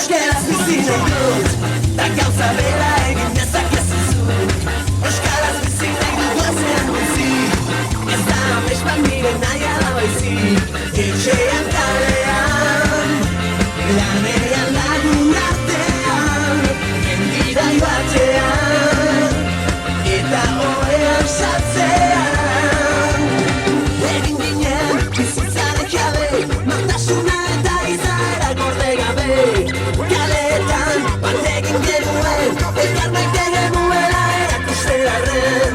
Euskaraz bizi nahi dut, da gauza bera egin dezakezu zuk. Euskaraz bizi nahi dut goizean goizik, ez da amesman nire nahia da baizik. Etxean kalean, lanean lagun artean, mendira joatean, eta ohean sartzean. Egin ginen bizitzaren jabe, nortasuna eta izaera gorde gabe. Kaleetan bat egin genuen, elkar maite genuela erakustearen.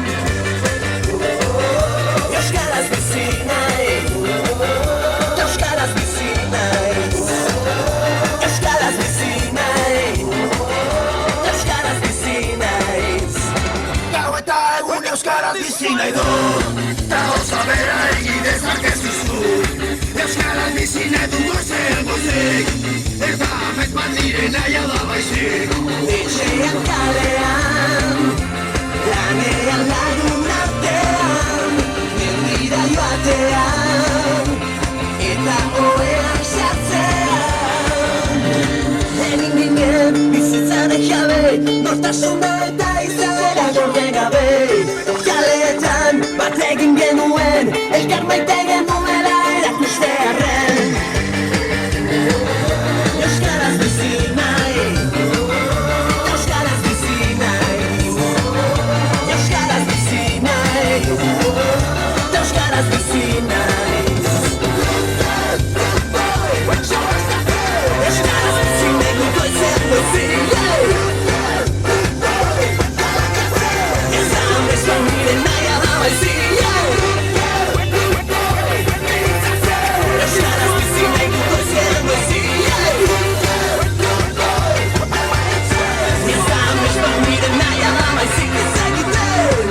Euskaraz bizi nahi, euskaraz bizi naiz. Euskaraz bizi nahi, euskaraz bizi naiz. Gau eta egun euskaraz bizi nahi dut, ta gauza bera egin dezakezu zuk. Euskaraz bizi nahi dut goizean goizik, ez da amets bat nire nahia da baizik. Etxean kalean, lanean lagun artean, mendira joatean, eta ohean sartzean. Egin ginen bizitzaren jabe, nortasuna eta izaera gorde gabe. Kaleetan bat egin genuen, elkar maite genuela erakustearen. Euskaraz bizi nahi, euskaraz bizi nahi, euskaraz bizi nahi, euskaraz bizi nahi. Euskaraz bizi nahi goizean goizik, ez da amesman nire nahia da baizik. Euskaraz bizi nahi goizean goizik, ez da amesman nire nahia da baizik ezagiten.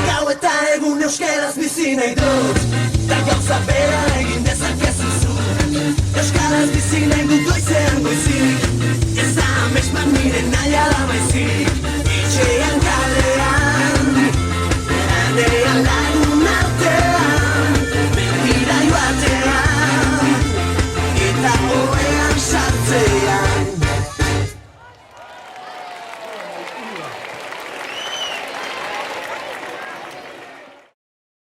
Gau eta egun euskaraz bizi nahi dut, da gauza bera egin dezakezu zuk. Euskaraz bizi nahi dut goizean goizik, ez da amesman nire nahia da baizik.